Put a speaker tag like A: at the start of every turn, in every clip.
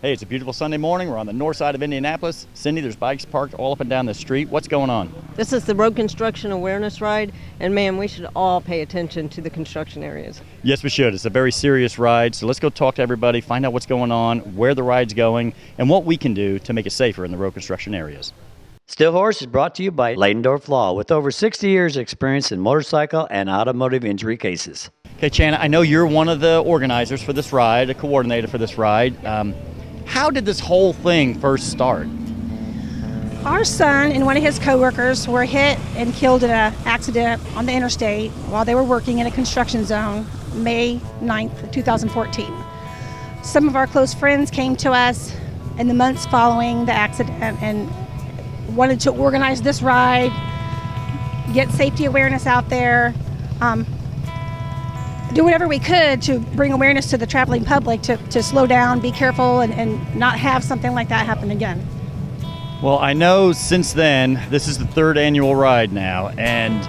A: Hey, it's a beautiful Sunday morning. We're on the north side of Indianapolis. Cindy, there's bikes parked all up and down the street. What's going on?
B: This is the Road Construction Awareness Ride, and man, we should all pay attention to the construction areas.
A: Yes, we should. It's a very serious ride, so let's go talk to everybody, find out what's going on, where the ride's going, and what we can do to make it safer in the road construction areas.
C: Still Horse is brought to you by Leidendorf Law, with over 60 years experience in motorcycle and automotive injury cases.
A: Okay, Chana, I know you're one of the organizers for this ride, a coordinator for this ride. How did this whole thing first start?
D: Our son and one of his coworkers were hit and killed in an accident on the interstate while they were working in a construction zone, May 9th, 2014. Some of our close friends came to us in the months following the accident and wanted to organize this ride, get safety awareness out there, do whatever we could to bring awareness to the traveling public to slow down, be careful, and not have something like that happen again.
A: Well, I know since then, this is the third annual ride now, and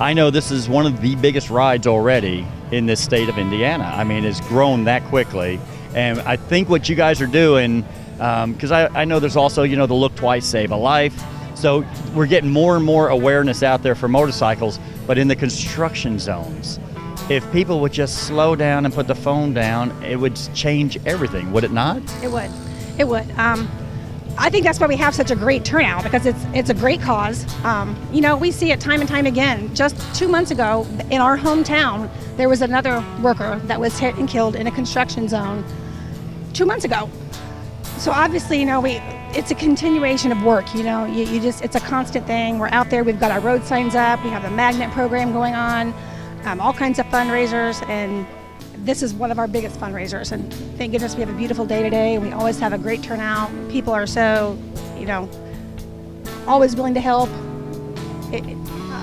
A: I know this is one of the biggest rides already in this state of Indiana. I mean, it's grown that quickly, and I think what you guys are doing, because I know there's also, the Look Twice, Save a Life, so we're getting more and more awareness out there for motorcycles, but in the construction zones. If people would just slow down and put the phone down, it would change everything, would it not?
D: It would. It would. I think that's why we have such a great turnout, because it's a great cause. We see it time and time again. Just 2 months ago, in our hometown, there was another worker that was hit and killed in a construction zone 2 months ago. So obviously, it's a continuation of work. It's a constant thing. We're out there. We've got our road signs up. We have a magnet program going on. All kinds of fundraisers, and this is one of our biggest fundraisers, and thank goodness we have a beautiful day today. We always have a great turnout. People are so, always willing to help.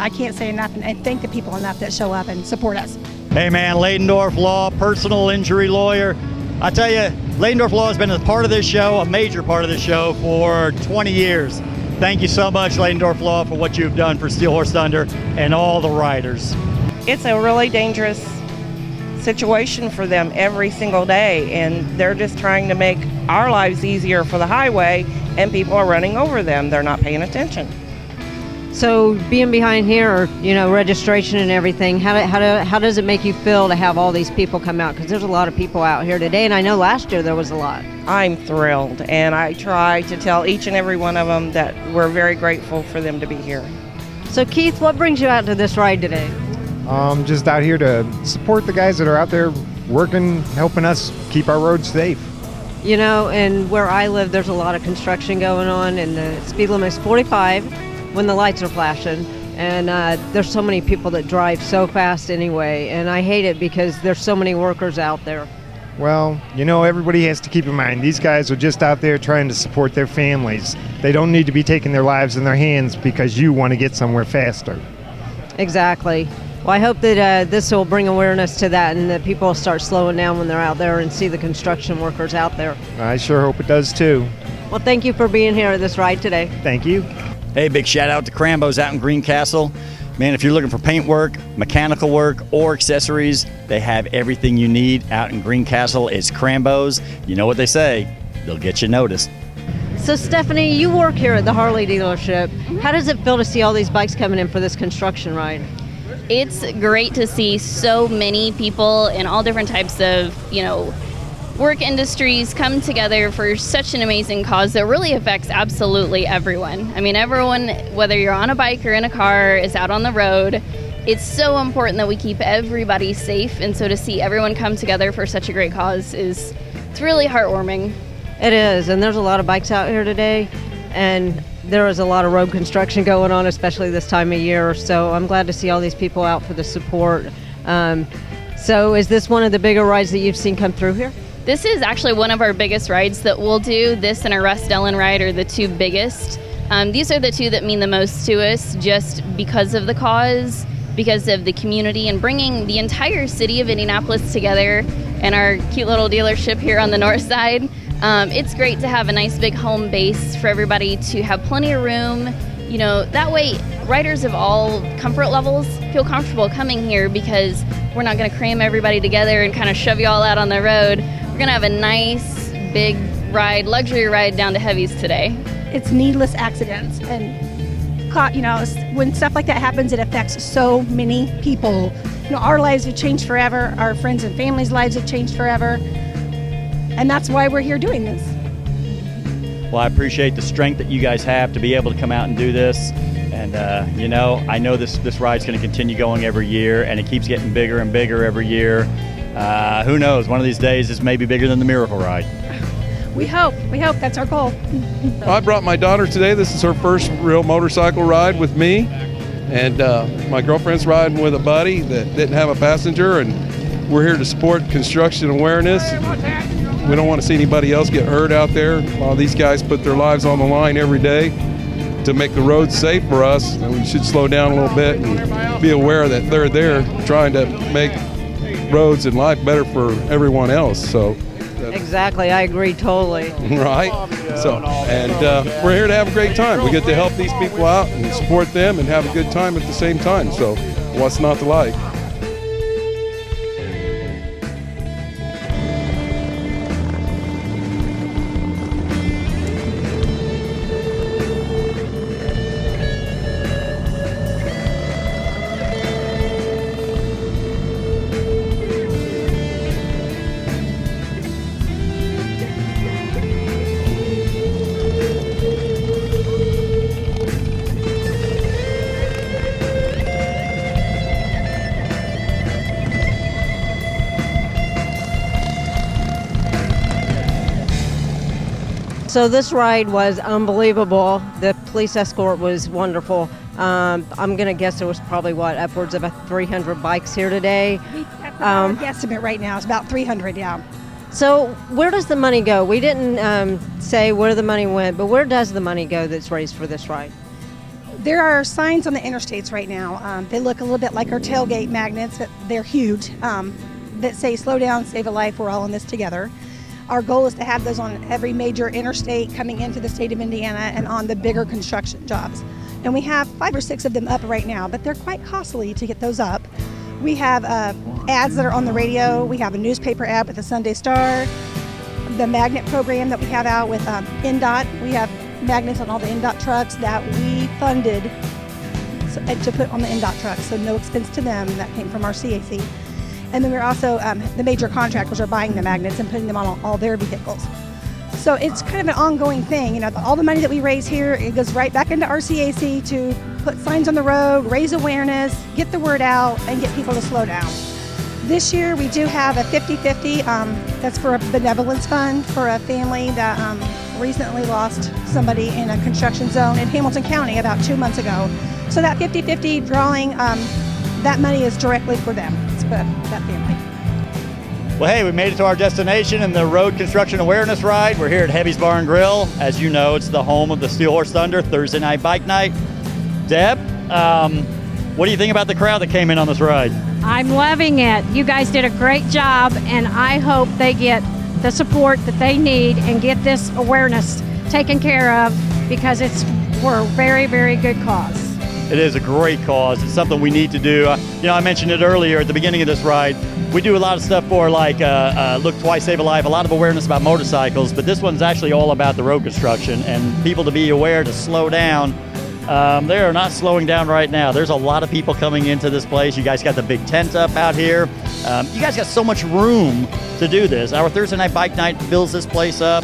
D: I can't say enough and thank the people enough that show up and support us.
A: Hey man, Leidendorf Law, personal injury lawyer. I tell you, Leidendorf Law has been a part of this show, a major part of this show for 20 years. Thank you so much, Leidendorf Law, for what you've done for Steel Horse Thunder and all the riders.
E: It's a really dangerous situation for them every single day, and they're just trying to make our lives easier for the highway, and people are running over them. They're not paying attention.
B: So being behind here, registration and everything, how does it make you feel to have all these people come out? Because there's a lot of people out here today, and I know last year there was a lot.
E: I'm thrilled, and I try to tell each and every one of them that we're very grateful for them to be here.
B: So Keith, what brings you out to this ride today?
F: Just out here to support the guys that are out there working, helping us keep our roads safe.
B: And where I live, there's a lot of construction going on, and the speed limit is 45 when the lights are flashing. And there's so many people that drive so fast anyway, and I hate it because there's so many workers out there.
F: Well, everybody has to keep in mind, these guys are just out there trying to support their families. They don't need to be taking their lives in their hands because you want to get somewhere faster.
B: Exactly. Well, I hope that this will bring awareness to that and that people will start slowing down when they're out there and see the construction workers out there.
F: I sure hope it does too.
B: Well, thank you for being here at this ride today.
F: Thank you.
A: Hey, big shout out to Crambo's out in Greencastle. Man, if you're looking for paint work, mechanical work, or accessories, they have everything you need out in Greencastle. It's Crambo's. You know what they say, they'll get you noticed.
B: So Stephanie, you work here at the Harley dealership. How does it feel to see all these bikes coming in for this construction ride?
G: It's great to see so many people in all different types of, work industries come together for such an amazing cause that really affects absolutely everyone. I mean, everyone, whether you're on a bike or in a car, is out on the road. It's so important that we keep everybody safe, and so to see everyone come together for such a great cause it's really heartwarming.
B: It is, and there's a lot of bikes out here today, and there is a lot of road construction going on, especially this time of year, so I'm glad to see all these people out for the support. So is this one of the bigger rides that you've seen come through here?
G: This is actually one of our biggest rides that we'll do. This and our Russ Dellen ride are the two biggest. These are the two that mean the most to us just because of the cause, because of the community, and bringing the entire city of Indianapolis together and our cute little dealership here on the north side. It's great to have a nice big home base for everybody to have plenty of room. That way riders of all comfort levels feel comfortable coming here because we're not going to cram everybody together and kind of shove you all out on the road. We're going to have a nice big luxury ride down to Heavy's today.
D: It's needless accidents, and when stuff like that happens, it affects so many people. Our lives have changed forever. Our friends and families' lives have changed forever, and that's why we're here doing this.
A: Well, I appreciate the strength that you guys have to be able to come out and do this. And, I know this ride's going to continue going every year, and it keeps getting bigger and bigger every year. Who knows? One of these days, this may be bigger than the Miracle Ride.
D: We hope. That's our goal.
H: I brought my daughter today. This is her first real motorcycle ride with me. And my girlfriend's riding with a buddy that didn't have a passenger. And we're here to support construction awareness. We don't want to see anybody else get hurt out there. A lot of these guys put their lives on the line every day to make the roads safe for us. And we should slow down a little bit and be aware that they're there trying to make roads and life better for everyone else. So.
B: Exactly, I agree totally.
H: Right. So, and we're here to have a great time. We get to help these people out and support them and have a good time at the same time. So, what's not to like?
B: So this ride was unbelievable. The police escort was wonderful. I'm going to guess there was probably, upwards of 300 bikes here today.
D: That's our guesstimate right now. It's about 300, yeah.
B: So where does the money go? We didn't say where the money went, but where does the money go that's raised for this ride?
D: There are signs on the interstates right now. They look a little bit like our tailgate magnets, but they're huge, that say, slow down, save a life, we're all in this together. Our goal is to have those on every major interstate coming into the state of Indiana and on the bigger construction jobs. And we have 5 or 6 of them up right now, but they're quite costly to get those up. We have ads that are on the radio. We have a newspaper ad with the Sunday Star. The magnet program that we have out with NDOT. We have magnets on all the NDOT trucks that we funded to put on the NDOT trucks, so no expense to them. That came from our CAC. And then we're also, the major contractors are buying the magnets and putting them on all their vehicles. So it's kind of an ongoing thing. All the money that we raise here, it goes right back into our CAC to put signs on the road, raise awareness, get the word out, and get people to slow down. This year we do have a 50-50. That's for a benevolence fund for a family that recently lost somebody in a construction zone in Hamilton County about 2 months ago. So that 50-50 drawing, that money is directly for them. It's for that family.
A: Well, hey, we made it to our destination in the Road Construction Awareness Ride. We're here at Heavy's Bar and Grill. As you know, it's the home of the Steel Horse Thunder Thursday Night Bike Night. Deb, what do you think about the crowd that came in on this ride?
I: I'm loving it. You guys did a great job, and I hope they get the support that they need and get this awareness taken care of, because it's for a very, very good cause.
A: It is a great cause. It's something we need to do. I mentioned it earlier at the beginning of this ride. We do a lot of stuff for Look Twice, Save a Life, a lot of awareness about motorcycles, but this one's actually all about the road construction and people to be aware to slow down. They are not slowing down right now. There's a lot of people coming into this place. You guys got the big tent up out here. You guys got so much room to do this. Our Thursday Night Bike Night fills this place up.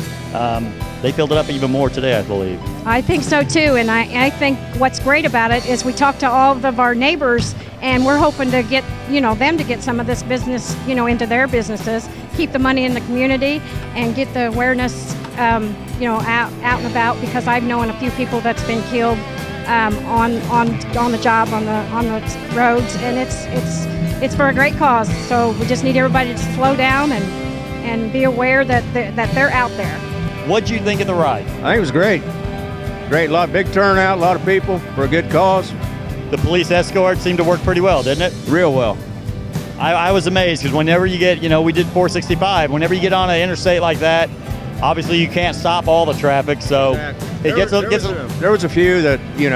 A: They filled it up even more today, I believe.
I: I think so too, and I think what's great about it is we talked to all of our neighbors, and we're hoping to get them to get some of this business into their businesses, keep the money in the community, and get the awareness out and about, because I've known a few people that's been killed on the job on the roads, and it's for a great cause. So we just need everybody to slow down and be aware that they're out there.
A: What'd you think of the ride?
J: I think it was great. Big turnout, a lot of people for a good cause.
A: The police escort seemed to work pretty well, didn't it?
J: Real well.
A: I was amazed, because whenever you get, we did 465, whenever you get on an interstate like that, obviously you can't stop all the traffic, so it gets
J: there was a few that, you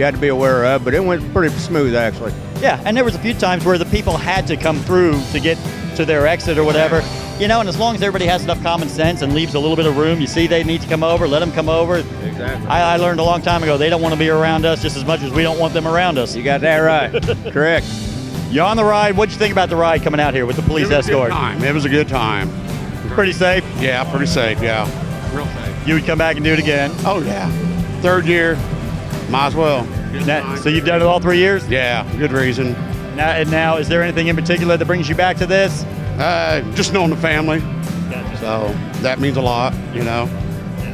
J: had to be aware of, but it went pretty smooth, actually.
A: Yeah, and there was a few times where the people had to come through to get to their exit or whatever. You know, and as long as everybody has enough common sense and leaves a little bit of room, you see they need to come over, let them come over.
J: Exactly.
A: I learned a long time ago they don't want to be around us just as much as we don't want them around us.
J: You got that right. Correct.
A: You're on the ride. What'd you think about the ride coming out here with the police escort?
K: It was a good time.
A: Pretty safe.
K: Yeah, pretty safe. Yeah, real safe.
A: You would come back and do it again.
K: Oh yeah, third year, might as well.
A: So you've done it all 3 years?
K: Yeah, good reason.
A: Now, is there anything in particular that brings you back to this?
K: Just knowing the family. So that means a lot, you know.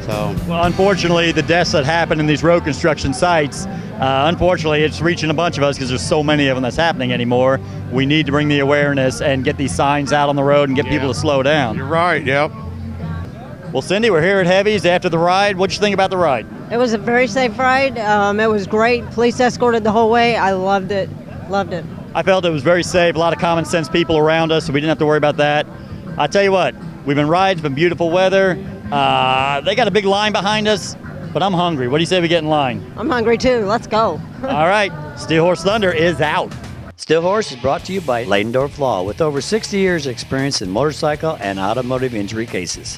K: So.
A: Well, unfortunately, the deaths that happen in these road construction sites, unfortunately, it's reaching a bunch of us because there's so many of them that's happening anymore. We need to bring the awareness and get these signs out on the road and get people to slow down.
K: You're right. Yep.
A: Well, Cindy, we're here at Heavy's after the ride. What'd you think about the ride?
B: It was a very safe ride. It was great. Police escorted the whole way. I loved it. Loved it.
A: I felt it was very safe. A lot of common sense people around us, so we didn't have to worry about that. I tell you what, we've been riding. It's been beautiful weather. They got a big line behind us, but I'm hungry. What do you say we get in line?
B: I'm hungry too. Let's go.
A: All right, Steel Horse Thunder is out.
C: Steel Horse is brought to you by Leidendorf Law with over 60 years experience in motorcycle and automotive injury cases.